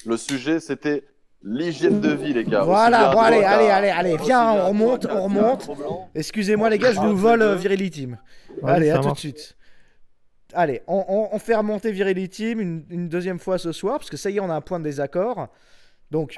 Le sujet, c'était l'hygiène de vie, les gars. Voilà, bon, allez, Aussi viens, bien on remonte, toi qu'à on remonte. Pierre Cro-Blanc. Excusez-moi, les gars, je Un, vous deux, vole deux. Virility. Vas-y, Allez, à ça tout de marche. suite. Allez, on fait remonter Virility une deuxième fois ce soir, parce que ça y est, on a un point de désaccord. Donc,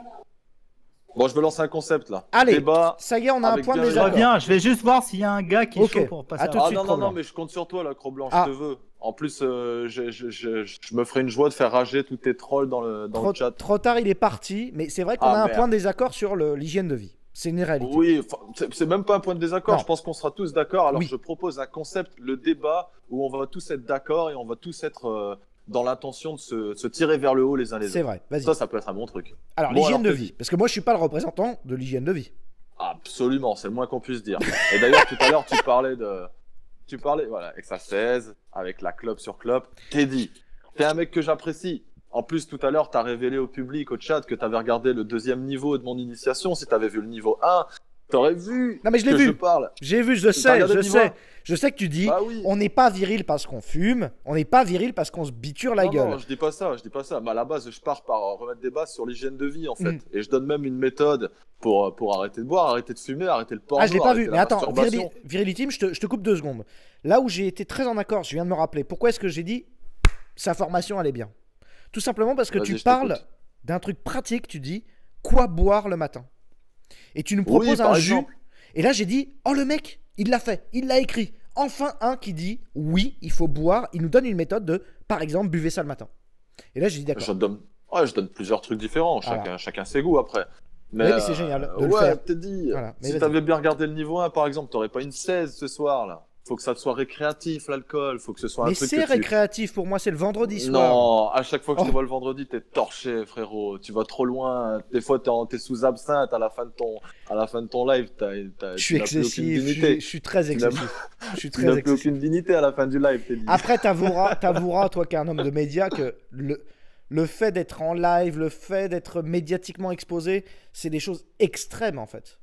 Bon, je me lance un concept là. allez, Débat. ça y est, on a un avec point de bien Je désaccord. reviens, je vais juste voir s'il y a un gars qui est Ok. chaud pour passer À tout de avant. Ah suite, non, non, Cro-Blanc. non, mais je compte sur toi là, Cro-Blanc, Ah. je te veux. En plus, je me ferai une joie de faire rager tous tes trolls dans le chat. Trop tard, il est parti, mais c'est vrai qu'on Ah, a un merde. point de désaccord sur l'hygiène de vie. C'est une réalité. Oui, enfin, c'est même pas un point de désaccord, Non. je pense qu'on sera tous d'accord. Alors Oui. je propose un concept, le débat, où on va tous être d'accord et on va tous être dans l'intention de se tirer vers le haut les uns les C'est autres. vrai, vas-y. Ça peut être un bon truc. Alors, Bon, l'hygiène de alors, vie, parce que moi, je suis pas le représentant de l'hygiène de vie. Absolument, c'est le moins qu'on puisse dire. Et d'ailleurs, tout à l'heure, tu parlais, voilà, avec sa 16, avec la clope sur clope. Teddy, t'es un mec que j'apprécie. En plus, tout à l'heure, t'as révélé au public, au chat, que t'avais regardé le deuxième niveau de mon initiation. Si t'avais vu le niveau 1, t'aurais vu Non, mais je l'ai que vu. je parle. J'ai vu, je T'as sais, regardé je le niveau sais. un Je sais que tu dis, Bah oui. on n'est pas viril parce qu'on fume, on n'est pas viril parce qu'on se biture la Non, gueule. non, je dis pas ça, je dis pas ça. Mais à la base, je pars par remettre des bases sur l'hygiène de vie, en fait. Mm. Et je donne même une méthode pour arrêter de boire, arrêter de fumer, arrêter le porno, Ah, je l'ai pas arrêter vu. la Mais attends, masturbation. Virility, je te coupe 2 secondes. Là où j'ai été très en accord, je viens de me rappeler. Pourquoi est-ce que j'ai dit sa formation, elle est bien? Tout simplement parce que Vas-y, tu je parles t'écoute. d'un truc pratique, tu dis quoi boire le matin. Et tu nous Oui, proposes par un jus. exemple. Et là, j'ai dit, oh le mec, il l'a fait, il l'a écrit. Enfin, un qui dit, oui, il faut boire. Il nous donne une méthode de, par exemple, buvez ça le matin. Et là, j'ai dit, d'accord. Je donne plusieurs trucs différents, Voilà. chacun ses goûts après. Ouais, mais c'est génial de le ouais, faire. t'es dit. Voilà, mais Si vas-y. t'avais bien regardé le niveau 1, par exemple, t'aurais pas une 16 ce soir là. Faut que ça soit récréatif l'alcool, faut que ce soit un Mais truc c'est que tu... récréatif pour moi, c'est le vendredi soir. Non, à chaque fois que je te Oh. vois le vendredi, t'es torché, frérot. Tu vas trop loin. Des fois, t'es sous absinthe à la fin de ton live. Je suis tu n'as plus aucune excessif, je dignité. suis très Tu n'as excessif. Je suis Tu n'as très plus excessif. aucune dignité à la fin du live, t'es dit. Après, t'avoueras, toi qui es un homme de médias, que le fait d'être en live, le fait d'être médiatiquement exposé, c'est des choses extrêmes en fait.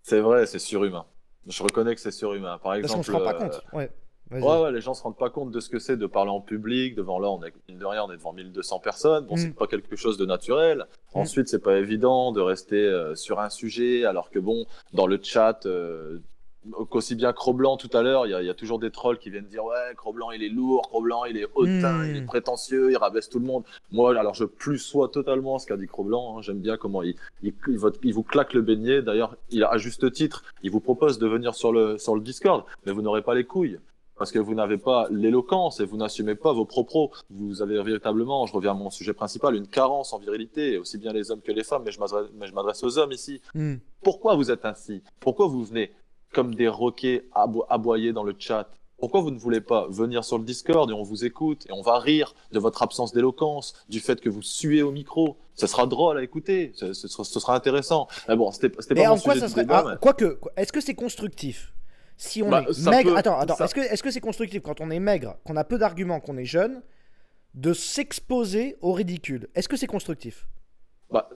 C'est vrai, c'est surhumain. Je reconnais que c'est surhumain. Par Parce qu'on exemple, se rend pas compte. Ouais. Vas-y. ouais, les gens se rendent pas compte de ce que c'est de parler en public. Devant là, mine de rien, on est devant 1200 personnes. Bon, Mm. c'est pas quelque chose de naturel. Ensuite, c'est pas évident de rester sur un sujet, alors que bon, dans le chat, qu'aussi bien Cro-Blanc tout à l'heure, il y a toujours des trolls qui viennent dire ouais, Cro-Blanc il est lourd, Cro-Blanc il est hautain, Mm. il est prétentieux, il rabaisse tout le monde. Moi, alors je plus sois totalement ce qu'a dit Cro-Blanc. Hein. J'aime bien comment il vous claque le beignet. D'ailleurs, il a à juste titre, il vous propose de venir sur le Discord, mais vous n'aurez pas les couilles. Parce que vous n'avez pas l'éloquence et vous n'assumez pas vos propos. Vous avez véritablement, je reviens à mon sujet principal, une carence en virilité, aussi bien les hommes que les femmes, mais je m'adresse aux hommes ici. Mm. Pourquoi vous êtes ainsi? Pourquoi vous venez comme des roquets aboyer dans le chat? Pourquoi vous ne voulez pas venir sur le Discord et on vous écoute et on va rire de votre absence d'éloquence, du fait que vous suez au micro? Ce sera drôle à écouter, ce sera intéressant. Mais bon, c'était Mais pas mon en quoi sujet ça du serait. débat, Ah, mais- quoique, est-ce que c'est constructif? Si on Bah, est ça maigre. peut- Attends, ça- est-ce que c'est constructif quand on est maigre, qu'on a peu d'arguments, qu'on est jeune, de s'exposer au ridicule? Est-ce que c'est constructif? Bah,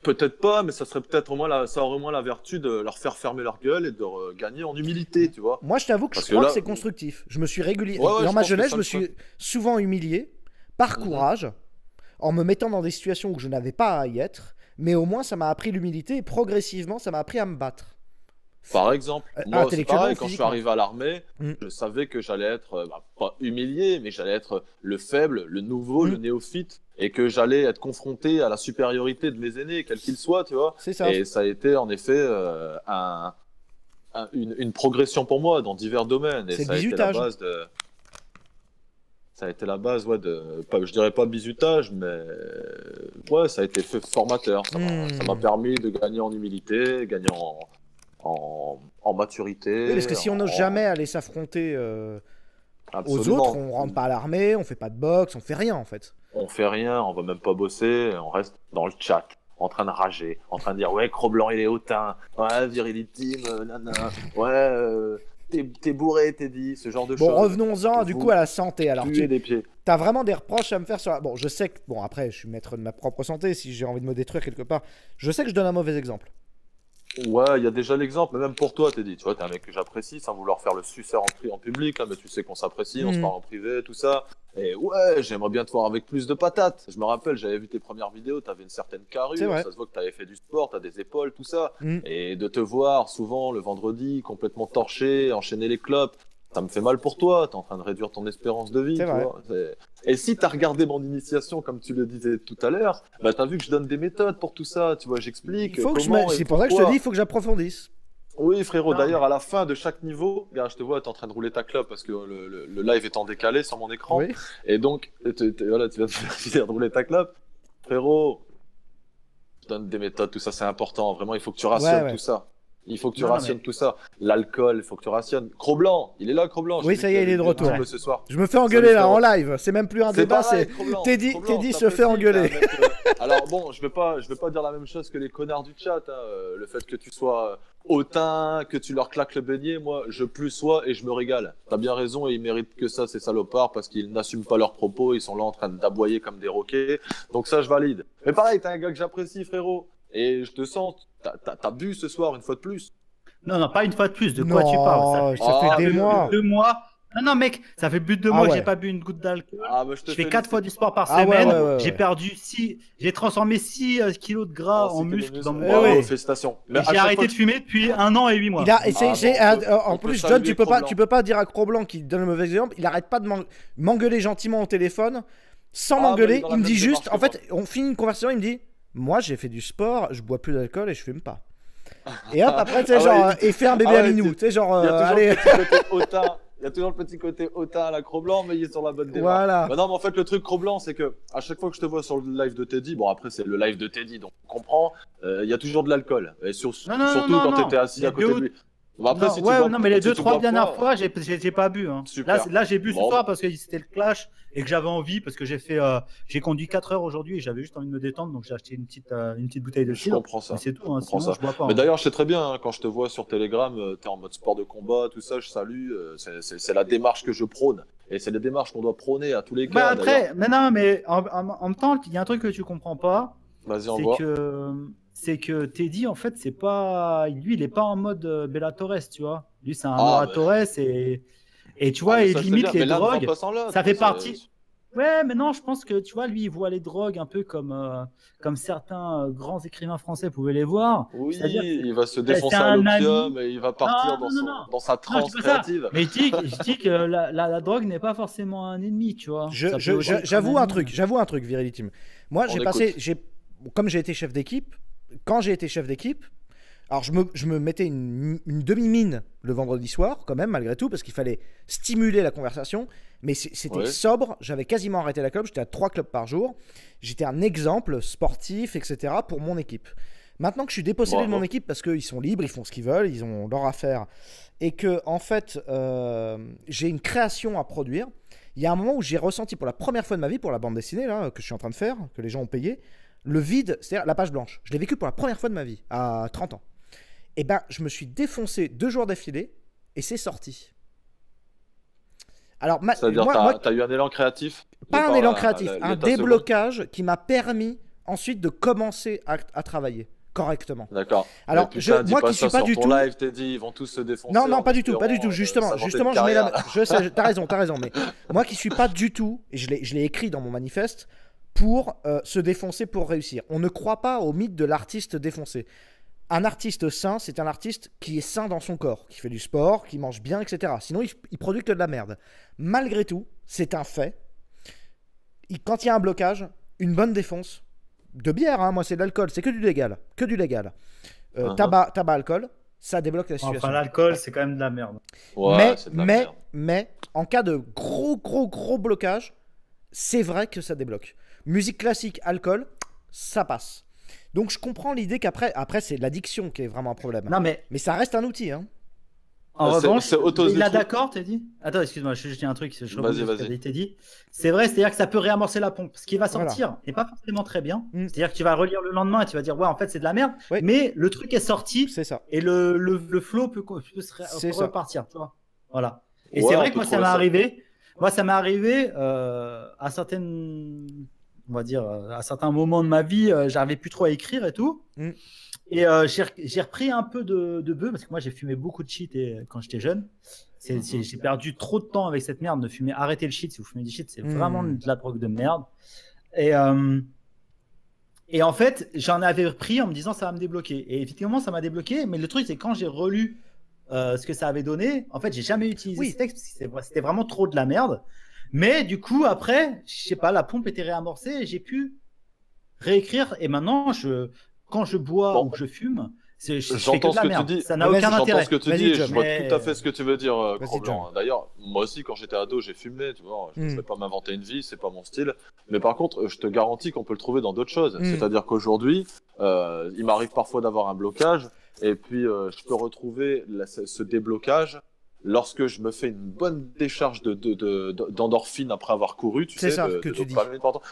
peut-être pas, mais ça serait peut-être ça aurait au moins la vertu de leur faire fermer leur gueule et de gagner en humilité, tu vois. Moi, je t'avoue que Parce je que crois là- que c'est constructif. Je me suis régulièrement. Ouais, ouais, Dans je ma pense que jeunesse, ça je me le suis souvent humilié, par Mhm. courage, en me mettant dans des situations où je n'avais pas à y être, mais au moins ça m'a appris l'humilité et progressivement ça m'a appris à me battre. Par exemple, moi c'est Intellectuellement pareil, ou quand je suis physiquement. arrivé à l'armée, Mm. je savais que j'allais être, pas humilié, mais j'allais être le faible, le nouveau, Mm. le néophyte, et que j'allais être confronté à la supériorité de mes aînés, quels qu'ils soient, tu vois. C'est ça. Et ça a été en effet une progression pour moi dans divers domaines. Et C'est ça le a été la bizutage. base de. Ça a été la base, ouais, je dirais pas bizutage, mais ouais, ça a été formateur. Ça m'a permis de gagner en humilité, gagner en maturité. Oui, parce que si on n'ose jamais aller s'affronter aux Absolument. autres, on rentre pas à l'armée, on fait pas de boxe, on fait rien en fait. On fait rien, on va même pas bosser, on reste dans le chat, en train de rager, en train de dire ouais, Cro-Blanc il est hautain, ouais, Virility, nanana, ouais, t'es bourré, t'es dit, ce genre de choses. Bon, revenons-en du Vous coup à la santé. Alors, puez des pieds. t'as vraiment des reproches à me faire sur la... Bon, je sais que... Bon, après, je suis maître de ma propre santé, si j'ai envie de me détruire quelque part. Je sais que je donne un mauvais exemple. Ouais, il y a déjà l'exemple, mais même pour toi, t'es dit, tu vois, t'es un mec que j'apprécie, sans vouloir faire le suceur en public, hein, mais tu sais qu'on s'apprécie, on se parle en privé, tout ça. Et ouais, j'aimerais bien te voir avec plus de patates. Je me rappelle, j'avais vu tes premières vidéos, t'avais une certaine C'est carrure, vrai. ça se voit que t'avais fait du sport, t'as des épaules, tout ça. Mm. Et de te voir souvent le vendredi, complètement torché, enchaîner les clopes, ça me fait mal pour toi, t'es en train de réduire ton espérance de vie, C'est tu vrai. vois. Et si t'as regardé mon initiation, comme tu le disais tout à l'heure, bah t'as vu que je donne des méthodes pour tout ça, tu vois, j'explique Il faut que comment et c'est pour ça que je te pourquoi. dis, il faut que j'approfondisse. Oui, frérot, Non, d'ailleurs, à la fin de chaque niveau, regarde, je te vois, t'es en train de rouler ta clope parce que le live est en décalé sur mon écran. Oui. Et donc, voilà, tu viens de rouler ta clope. Frérot, je donne des méthodes, tout ça, c'est important. Vraiment, il faut que tu rationnes Ouais. tout ça. Il faut que tu Non, non, rationnes mais- tout ça. L'alcool, il faut que tu rationnes. Cro-Blanc, il est là, Cro-Blanc. Oui, ça y est, il est de retour. Un peu ce soir. Je me fais engueuler Salut, là en frérot. live. C'est même plus un C'est débat, pareil, c'est Cro-Blanc. Teddy Cro-Blanc, se t'apprécies, fait engueuler. t'es un mec, alors bon, je vais pas dire la même chose que les connards du chat. Hein. Le fait que tu sois hautain, que tu leur claques le beignet, moi, je plus sois et je me régale. T'as bien raison et ils méritent que ça, ces salopards, parce qu'ils n'assument pas leurs propos, ils sont là en train d'aboyer comme des roquets. Donc ça, je valide. Mais pareil, t'es un gars que j'apprécie, frérot. Et je te sens, t'as bu ce soir une fois de plus. Non, non, pas une fois de plus. De quoi tu Non, parles? ça fait Ah, des mais mois. 2 mois. Non, non, mec, ça fait plus de 2 Ah mois que ouais. j'ai pas bu une goutte d'alcool. Ah, bah, je te Je fais félicite. 4 fois du sport par Ah ouais, semaine. ouais, ouais, J'ai ouais. perdu 6. J'ai transformé 6 kilos de gras Ah, en c'est que les muscles dans mon Eh corps. oui. Félicitations. Et Mais à j'ai chaque arrêté fois de fumer depuis 1 an et 8 mois. Il a, et Ah, bon, en on peut plus, saluer John, Cro-Blanc. tu peux pas dire à Cro-Blanc qui donne le mauvais exemple. Il arrête pas de m'engueuler gentiment au téléphone, sans Ah, bah, il m'engueuler. est dans la Il me même dit juste, démarche en que fait, on finit une conversation. Il me dit, moi, j'ai fait du sport, je bois plus d'alcool et je fume pas. Et hop, après, tu sais, Ah genre, ouais, et fait un bébé ah à ouais, minou. Tu sais, genre, Il y a toujours allez. le petit côté hautain. Il y a toujours le petit côté hautain à la Cro-Blanc, mais il est sur la bonne démarche. Voilà. Bah non, mais en fait, le truc Cro-Blanc, c'est que à chaque fois que je te vois sur le live de Teddy, bon, après, c'est le live de Teddy, donc on comprend, il y a toujours de l'alcool. Et Non, non, surtout non, quand non. t'étais assis Les à côté deux de lui. Bah après, non, si ouais, tu bois, non, mais les si tu 2-3 bois dernières pas, fois, j'ai pas bu. Hein. Super. Là, j'ai bu ce Bon. soir parce que c'était le clash et que j'avais envie, parce que j'ai conduit 4 heures aujourd'hui et j'avais juste envie de me détendre, donc j'ai acheté une petite bouteille de Je cidre. comprends ça. Mais c'est tout, hein, Je comprends sinon ça. je bois pas. Mais hein. d'ailleurs, je sais très bien, hein, quand je te vois sur Telegram, t'es en mode sport de combat, tout ça, je salue. C'est la démarche que je prône. Et c'est la démarche qu'on doit prôner à tous les Bah cas. d'ailleurs. après, mais non, mais en même temps, il y a un truc que tu comprends pas, Vas-y, c'est envoie. c'est que Teddy, en fait, c'est pas, lui, il est pas en mode Bellatorès, tu vois. Lui, c'est un Ah, Moratorès et tu vois, Ah, mais il ça, je sais limite bien, les mais l'un ne va drogues. pas sans l'autre, Ça fait c'est- partie. Ouais, mais non, je pense que tu vois, lui, il voit les drogues un peu comme certains grands écrivains français pouvaient les voir. Oui, C'est-à-dire que il va se c'est défoncer à un l'opium ami. et il va partir Non, non, non. dans sa Non, je transe dis pas ça. créative. Mais je dis que la drogue n'est pas forcément un ennemi, tu vois. Ça peut aussi être J'avoue un ami. truc, Virilitime. Moi, On écoute. comme j'ai été chef d'équipe, quand j'ai été chef d'équipe, alors je me mettais une demi-mine le vendredi soir, quand même, malgré tout, parce qu'il fallait stimuler la conversation. Mais c'était Ouais. sobre, j'avais quasiment arrêté la clope, j'étais à 3 clopes par jour. J'étais un exemple sportif, etc. pour mon équipe. Maintenant que je suis dépossédé de Bravo. mon équipe parce qu'ils sont libres, ils font ce qu'ils veulent, ils ont leur affaire, et que en fait j'ai une création à produire, il y a un moment où j'ai ressenti pour la première fois de ma vie, pour la bande dessinée là, que je suis en train de faire, que les gens ont payé, le vide, c'est-à-dire la page blanche. Je l'ai vécu pour la première fois de ma vie, à 30 ans. Et ben je me suis défoncé 2 jours d'affilée, et c'est sorti. Alors, C'est-à-dire, t'as eu un élan créatif. pas de un par élan la- créatif, la- un l'état second. déblocage qui m'a permis ensuite de commencer à travailler correctement. D'accord. Alors, Mais putain, dis moi pas qui ça suis pas sur du ton tout. live, t'es dit, ils vont tous se défoncer. Non, non, en pas du tout, pas du espérant, tout. Justement, s'inventer justement, une je mets la. carrière. Je sais, t'as raison. Mais moi qui suis pas du tout, et je l'ai écrit dans mon manifeste, pour se défoncer pour réussir. On ne croit pas au mythe de l'artiste défoncé. Un artiste sain, c'est un artiste qui est sain dans son corps, qui fait du sport, qui mange bien, etc. Sinon, il produit que de la merde. Malgré tout, c'est un fait. Quand il y a un blocage, une bonne défonce, de bière, hein, moi c'est de l'alcool, c'est que du légal. Que du légal. Uh-huh. Tabac, alcool, ça débloque la situation. Enfin, l'alcool, c'est quand même de la merde. Ouais, c'est de la merde. mais, en cas de gros blocage, c'est vrai que ça débloque. Musique classique, alcool, ça passe. Donc je comprends l'idée qu'après, c'est l'addiction qui est vraiment un problème. Non, mais Mais ça reste un outil. Hein. en C'est- revanche, c'est auto- il a d'accord, t'as dit. Attends, excuse-moi, je dis un truc. Je rebondis sur ce Vas-y. qu'a dit Teddy. C'est vrai, c'est-à-dire que ça peut réamorcer la pompe. Ce qui va sortir n'est pas forcément très bien. Mm. C'est-à-dire que tu vas relire le lendemain et tu vas dire, ouais, en fait, c'est de la merde. Ouais. Mais le truc est sorti C'est ça. et le flow peut C'est ça. repartir. Tu vois. Voilà. Et Ouais, c'est on vrai que peut moi, ça trouver m'est ça. arrivé. Moi, ça m'est arrivé à certaines. On va dire, à certains moments de ma vie, j'arrivais plus trop à écrire et tout. Mm. Et j'ai repris un peu de bœuf parce que moi j'ai fumé beaucoup de shit quand j'étais jeune. J'ai perdu trop de temps avec cette merde de fumer. Arrêtez le shit. Si vous fumez du shit, c'est vraiment de la drogue de merde. Et en fait, j'en avais pris en me disant ça va me débloquer. Et effectivement, ça m'a débloqué. Mais le truc, c'est quand j'ai relu ce que ça avait donné, en fait, j'ai jamais utilisé ce texte parce que c'était vraiment trop de la merde. Mais du coup, après, je sais pas, la pompe était réamorcée et j'ai pu réécrire. Et maintenant, quand je bois ou que je fume, je fais que de la merde. Ça n'a aucun intérêt. J'entends ce que tu dis et je vois tout à fait ce que tu veux dire, Cro-Blanc. D'ailleurs, moi aussi, quand j'étais ado, j'ai fumé, tu vois. Je ne vais pas m'inventer une vie, c'est pas mon style. Mais par contre, je te garantis qu'on peut le trouver dans d'autres choses. C'est-à-dire qu'aujourd'hui, il m'arrive parfois d'avoir un blocage et puis je peux retrouver ce déblocage lorsque je me fais une bonne décharge d'endorphine après avoir couru, tu sais, ça que tu dis.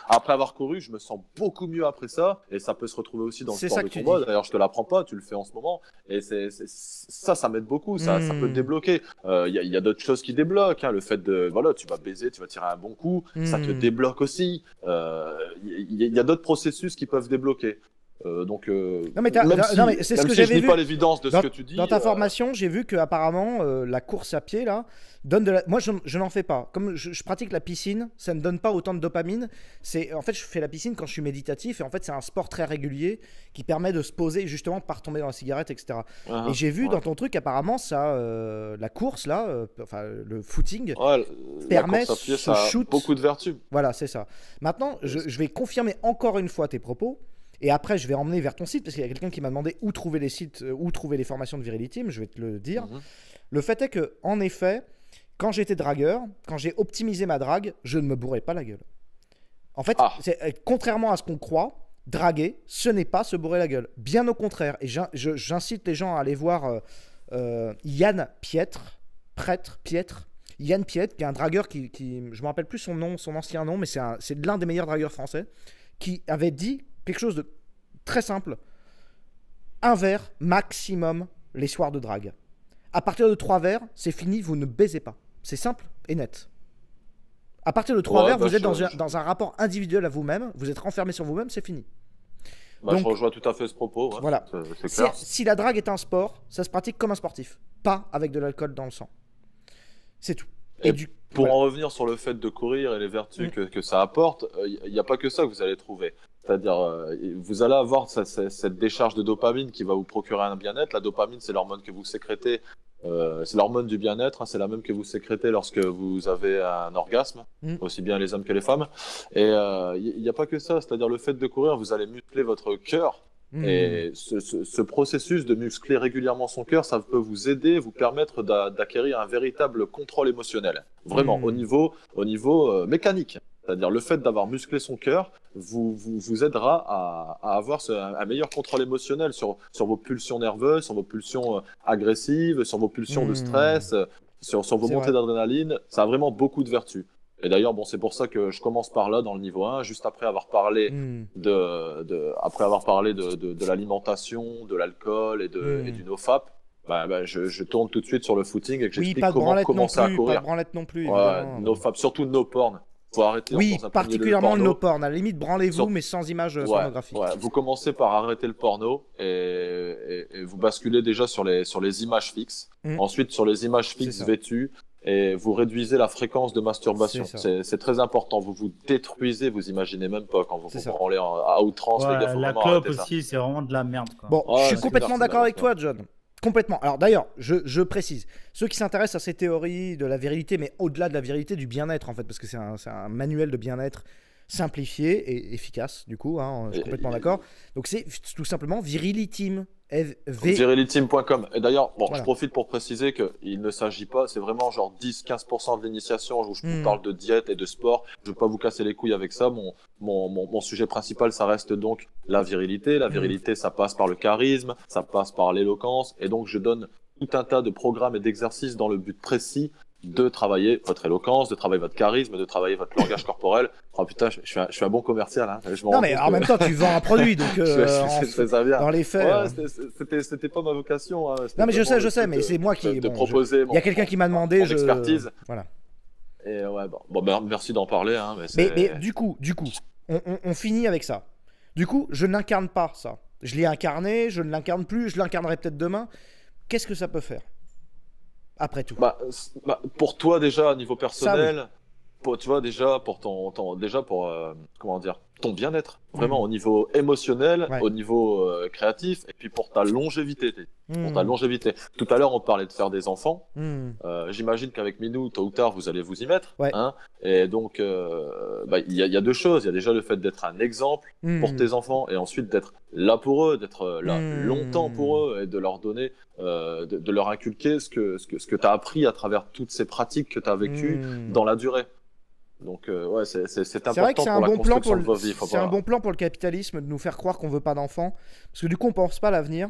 Après avoir couru, je me sens beaucoup mieux après ça, et ça peut se retrouver aussi dans le sport de combat. D'ailleurs, je te l'apprends pas, tu le fais en ce moment, et ça m'aide beaucoup, ça peut te débloquer. Il y a d'autres choses qui débloquent, hein, le fait de, voilà, tu vas baiser, tu vas tirer un bon coup, ça te débloque aussi. Il y a d'autres processus qui peuvent débloquer. Non mais c'est ce que j'avais vu. Je dis pas l'évidence de ce que tu dis. Dans ta formation, j'ai vu que apparemment la course à pied là donne de la. Moi, je n'en fais pas. Comme je pratique la piscine, ça ne donne pas autant de dopamine. En fait, je fais la piscine quand je suis méditatif et en fait, c'est un sport très régulier qui permet de se poser justement pas retomber dans la cigarette, etc. Et j'ai vu dans ton truc apparemment ça, la course là, enfin le footing permet ce shoot. Beaucoup de vertus. Voilà, c'est ça. Maintenant, je vais confirmer encore une fois tes propos. Et après, je vais emmener vers ton site, parce qu'il y a quelqu'un qui m'a demandé où trouver les sites, où trouver les formations de Virility, je vais te le dire. Le fait est que, en effet, quand j'étais dragueur, quand j'ai optimisé ma drague, je ne me bourrais pas la gueule. En fait, contrairement à ce qu'on croit, draguer, ce n'est pas se bourrer la gueule. Bien au contraire. Et j'incite les gens à aller voir Yann Pietre, Yann Pietre, qui est un dragueur qui je ne me rappelle plus son ancien nom, mais c'est l'un des meilleurs dragueurs français, qui avait dit quelque chose de très simple. Un verre maximum les soirs de drague. À partir de 3 verres, c'est fini, vous ne baisez pas. C'est simple et net. À partir de 3 verres, vous êtes dans un rapport individuel à vous-même, vous êtes renfermé sur vous-même, c'est fini. Donc, je rejoins tout à fait ce propos. Ouais. Voilà. C'est clair. Si la drague est un sport, ça se pratique comme un sportif, pas avec de l'alcool dans le sang. C'est tout. Pour en revenir sur le fait de courir et les vertus que ça apporte, il n'y a pas que ça que vous allez trouver. C'est-à-dire, vous allez avoir cette décharge de dopamine qui va vous procurer un bien-être. La dopamine, c'est l'hormone que vous sécrétez. C'est l'hormone du bien-être. Hein, c'est la même que vous sécrétez lorsque vous avez un orgasme, aussi bien les hommes que les femmes. Et il n'y a pas que ça. C'est-à-dire, le fait de courir, vous allez muscler votre cœur. Et ce processus de muscler régulièrement son cœur, ça peut vous aider, vous permettre d'acquérir un véritable contrôle émotionnel. Vraiment, au niveau mécanique. C'est-à-dire le fait d'avoir musclé son cœur vous aidera à avoir un meilleur contrôle émotionnel sur vos pulsions nerveuses, sur vos pulsions agressives, sur vos pulsions de stress, sur vos montées d'adrénaline. Ça a vraiment beaucoup de vertus. Et d'ailleurs, bon, c'est pour ça que je commence par là dans le niveau 1, juste après avoir parlé de l'alimentation, de l'alcool et du NoFap. Je tourne tout de suite sur le footing et que j'explique comment commencer à courir. Pas de branlette non plus. NoFap, surtout no porn. Faut arrêter particulièrement le no porn. À la limite, branlez-vous, mais sans images pornographiques. Vous commencez par arrêter le porno et vous basculez déjà sur les images fixes. Ensuite, sur les images fixes vêtues. Et vous réduisez la fréquence de masturbation. C'est très important. Vous vous détruisez, vous imaginez même pas quand vous vous branlez à outrance. Les gars, la clope aussi, c'est vraiment de la merde. Quoi. Bon, je suis complètement d'accord avec toi, John. Complètement. Alors d'ailleurs, je précise, ceux qui s'intéressent à ces théories de la virilité, mais au-delà de la virilité, du bien-être en fait, parce que c'est un manuel de bien-être simplifié et efficace, du coup, hein, je suis complètement d'accord. Donc c'est tout simplement Viriliteam. Viriliteam.com. Et d'ailleurs, je profite pour préciser qu'il ne s'agit pas, c'est vraiment genre 10-15% de l'initiation où je vous parle de diète et de sport. Je ne veux pas vous casser les couilles avec ça. Mon sujet principal, ça reste donc la virilité. La virilité, ça passe par le charisme, ça passe par l'éloquence. Et donc, je donne tout un tas de programmes et d'exercices dans le but précis de travailler votre éloquence, de travailler votre charisme, de travailler votre langage corporel. Oh putain, je suis un bon commercial. Hein. Non mais en même temps, tu vends un produit, donc ça vient. Dans les faits. C'était pas ma vocation. Hein. Non mais je sais, mais c'est moi qui. Proposer. Il y a quelqu'un qui m'a demandé. Expertise. Voilà. Et merci d'en parler. Hein, mais du coup, on finit avec ça. Du coup, je n'incarne pas ça. Je l'ai incarné, je ne l'incarne plus, je l'incarnerai peut-être demain. Qu'est-ce que ça peut faire ? après tout. Pour toi déjà, à niveau personnel, tu vois, déjà pour comment dire, ton bien-être, vraiment au niveau émotionnel, au niveau créatif, et puis pour ta longévité. Pour ta longévité. Tout à l'heure, on parlait de faire des enfants. J'imagine qu'avec Minou, tôt ou tard, vous allez vous y mettre. Hein, et donc, il y a deux choses. Il y a déjà le fait d'être un exemple pour tes enfants, et ensuite d'être là pour eux, d'être là longtemps pour eux, et de leur donner, de leur inculquer ce que tu as appris à travers toutes ces pratiques que tu as vécues dans la durée. Donc c'est important vrai que c'est pour la construction de vos vies. C'est un bon plan pour le capitalisme de nous faire croire qu'on veut pas d'enfants, parce que du coup on pense pas à l'avenir,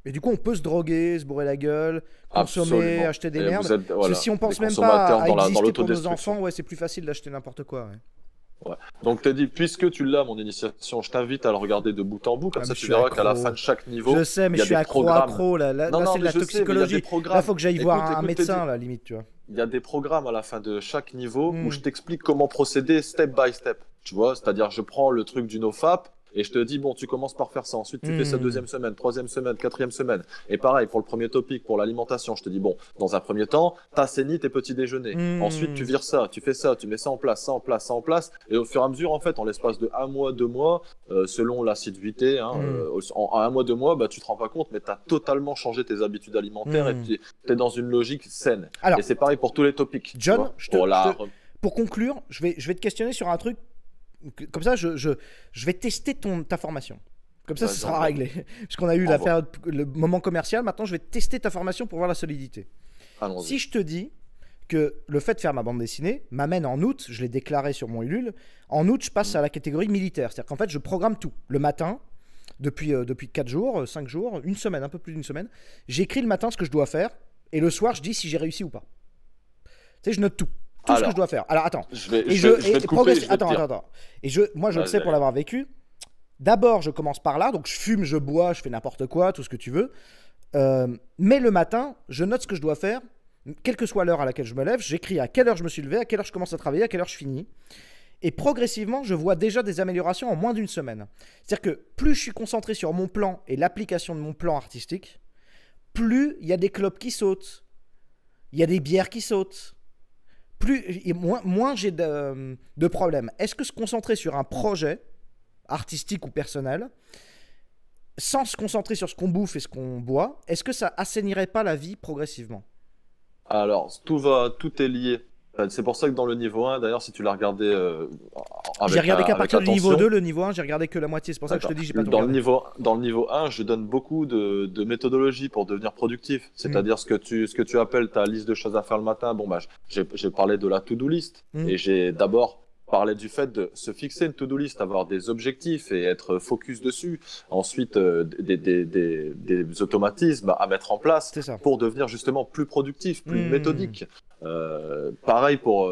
et du coup on peut se droguer, se bourrer la gueule, consommer, acheter des merdes. Parce que si on pense même pas à exister pour nos enfants, c'est plus facile d'acheter n'importe quoi. Donc Teddy, puisque tu l'as mon initiation, je t'invite à le regarder de bout en bout, comme ça tu verras qu'à la fin de chaque niveau, je sais, mais je suis accro là c'est de la toxicologie. Là faut que j'aille voir un médecin là, limite, tu vois. Il y a des programmes à la fin de chaque niveau où je t'explique comment procéder step by step, tu vois, c'est-à-dire je prends le truc du NoFap et je te dis, bon, tu commences par faire ça, ensuite tu fais ça deuxième semaine, troisième semaine, quatrième semaine, et pareil pour le premier topic, pour l'alimentation, je te dis, bon, dans un premier temps, t'assainis tes petits déjeuners, ensuite tu vires ça, tu fais ça, tu mets ça en place, et au fur et à mesure, en fait, en l'espace de 1 mois, 2 mois, selon l'assiduité, en 1 mois, 2 mois, tu te rends pas compte, mais t'as totalement changé tes habitudes alimentaires et t'es dans une logique saine. Alors, et c'est pareil pour tous les topics. John, pour conclure, je vais te questionner sur un truc. Comme ça, je vais tester ta formation. Comme ça, ce sera réglé. Parce qu'on a eu le moment commercial. Maintenant, je vais tester ta formation pour voir la solidité. Si je te dis que le fait de faire ma bande dessinée m'amène en août, je l'ai déclaré sur mon Ulule, en août, je passe à la catégorie militaire. C'est-à-dire qu'en fait, je programme tout. Le matin, depuis 4 jours, 5 jours, une semaine, un peu plus d'une semaine, j'écris le matin ce que je dois faire. Et le soir, je dis si j'ai réussi ou pas. Tu sais, je note tout. Ce que je dois faire. Alors attends. Moi je le sais pour l'avoir vécu. D'abord je commence par là, donc je fume, je bois, je fais n'importe quoi, tout ce que tu veux. Mais le matin, je note ce que je dois faire, quelle que soit l'heure à laquelle je me lève, j'écris à quelle heure je me suis levé, à quelle heure je commence à travailler, à quelle heure je finis. Et progressivement, je vois déjà des améliorations en moins d'une semaine. C'est-à-dire que plus je suis concentré sur mon plan et l'application de mon plan artistique, plus il y a des clopes qui sautent, il y a des bières qui sautent. Moins j'ai de problèmes. Est-ce que se concentrer sur un projet artistique ou personnel, sans se concentrer sur ce qu'on bouffe et ce qu'on boit, est-ce que ça assainirait pas la vie progressivement? Alors, tout est lié. C'est pour ça que dans le niveau 1, d'ailleurs, si tu l'as regardé j'ai regardé qu'à partir du niveau 2, le niveau 1, j'ai regardé que la moitié. C'est pour ça que je te dis, j'ai pas tout regardé. Dans le niveau 1, je donne beaucoup de méthodologie pour devenir productif. C'est-à-dire ce que tu appelles ta liste de choses à faire le matin. Bon, j'ai parlé de la to-do list. Et j'ai d'abord parlé du fait de se fixer une to-do list, avoir des objectifs et être focus dessus. Ensuite, des automatismes à mettre en place pour devenir justement plus productif, plus méthodique. Pareil pour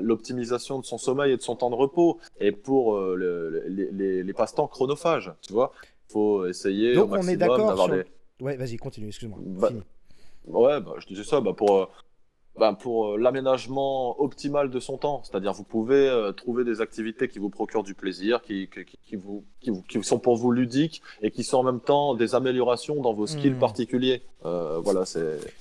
l'optimisation de son sommeil et de son temps de repos, et pour les passe-temps chronophages, tu vois. Il faut essayer donc au maximum on est d'accord d'avoir sur... Ouais, vas-y, continue, excuse-moi. Je disais ça pour l'aménagement optimal de son temps. C'est-à-dire vous pouvez trouver des activités qui vous procurent du plaisir, qui sont pour vous ludiques et qui sont en même temps des améliorations dans vos skills particuliers.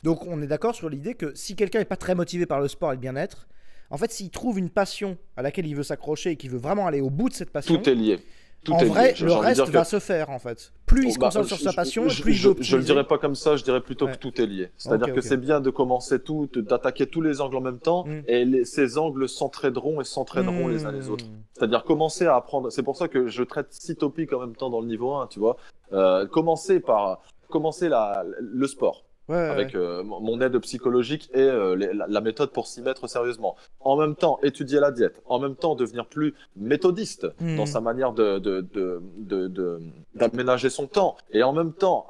Donc on est d'accord sur l'idée que si quelqu'un n'est pas très motivé par le sport et le bien-être, en fait s'il trouve une passion à laquelle il veut s'accrocher et qu'il veut vraiment aller au bout de cette passion, tout est lié. Le reste va se faire en fait. Plus il se concentre sur sa passion, plus il va optimiser. Je le dirais pas comme ça, je dirais plutôt que tout est lié. C'est-à-dire que c'est bien de commencer d'attaquer tous les angles en même temps, et ces angles s'entraideront les uns les autres. C'est-à-dire commencer à apprendre. C'est pour ça que je traite 6 topics en même temps dans le niveau 1, tu vois. Commencer le sport. Avec mon aide psychologique et la méthode pour s'y mettre sérieusement. En même temps, étudier la diète. En même temps, devenir plus méthodiste dans sa manière d'aménager son temps. Et en même temps,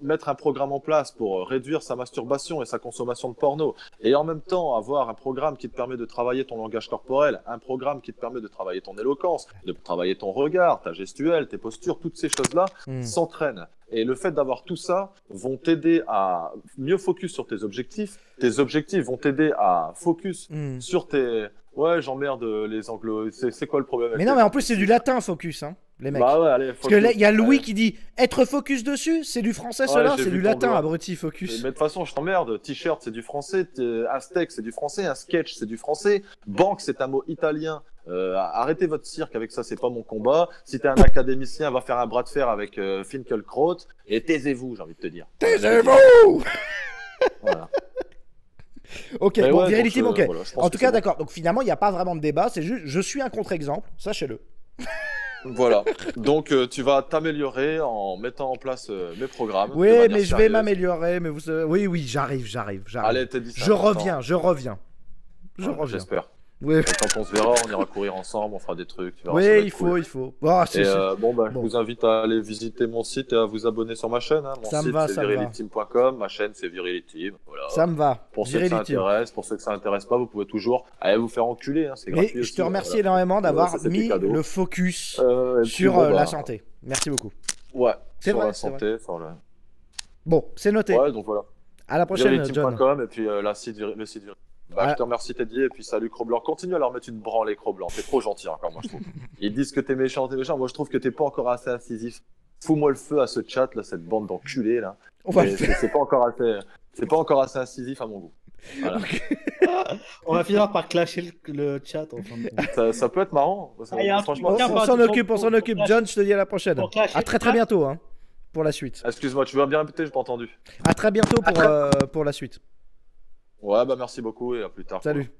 mettre un programme en place pour réduire sa masturbation et sa consommation de porno. Et en même temps, avoir un programme qui te permet de travailler ton langage corporel, un programme qui te permet de travailler ton éloquence, de travailler ton regard, ta gestuelle, tes postures, toutes ces choses-là s'entraînent. Et le fait d'avoir tout ça vont t'aider à mieux focus sur tes objectifs. Tes objectifs vont t'aider à focus sur tes... Ouais, j'emmerde les anglo... C'est quoi le problème avec Mais non, mais en plus, c'est du latin, focus. Hein. les mecs. Bah ouais, allez, Parce que là, il y a Louis allez. qui dit être focus dessus, c'est du français Ouais, cela, j'ai c'est vu du ton latin, doigt. abruti Mais focus. de toute façon, je t'emmerde. T-shirt, c'est du français. Aztec, c'est du français. Un sketch, c'est du français. Banque, c'est un mot italien. Arrêtez votre cirque avec ça, c'est pas mon combat. Si t'es un académicien, va faire un bras de fer avec Finkelkraut et taisez-vous, j'ai envie de te dire. Taisez-vous. Voilà. Ok, Mais bon, ouais, Virility, donc, ok. voilà, je pense En que tout cas, c'est bon. d'accord. Donc finalement, il n'y a pas vraiment de débat, c'est juste, je suis un contre-exemple, sachez-le. Voilà. Donc tu vas t'améliorer en mettant en place mes programmes. de Oui, manière mais je vais sérieuse. m'améliorer, mais vous... Oui, j'arrive. Allez, t'es dit Je reviens. Je reviens. J'espère. Oui, Et quand on se verra, on ira courir ensemble, on fera des trucs. Tu verras, oui, ça va être il cool. faut. Oh, Et bon, bah, bon. je vous invite à aller visiter mon site et à vous abonner sur ma chaîne. Hein. Mon Ça me site, va, c'est ça me va. viriliteam.com. Ma chaîne, c'est Viriliteam. Voilà. Ça me va. Pour ceux que ça Virility. intéresse, pour ceux que ça intéresse pas, vous pouvez toujours aller vous faire enculer. Hein. C'est Et gratuit je aussi, te remercie voilà. énormément d'avoir Ça, c'était mis cadeau. le focus Et puis, sur bon, la bah, santé. Merci beaucoup. Ouais, C'est sur vrai, la c'est santé, sur le... Bon, c'est noté. Ouais, donc voilà. À la prochaine, John. Viriliteam.com et puis le site Viriliteam. Bah, Ah. je te remercie Teddy et puis salut Cro-Blanc. Continue à leur mettre une branlée Cro-Blanc. T'es trop gentil encore, moi je trouve. Ils disent que t'es méchant. Moi je trouve que t'es pas encore assez incisif. Fous-moi le feu à ce chat là, cette bande d'enculés là. On va le Mais faire. c'est pas encore assez. C'est pas encore assez incisif à mon goût. Voilà. On va finir par clasher le chat en fin de compte. Ça peut être marrant. Ah, y a un Franchement. truc- On s'en occupe, on s'en pour- occupe. pour- John, je te dis à la prochaine. pour clasher À très le chat. bientôt hein, pour la suite. Excuse-moi, tu vas bien répéter, j'ai pas entendu. À très bientôt pour la suite. Ouais, bah merci beaucoup et à plus tard. Salut.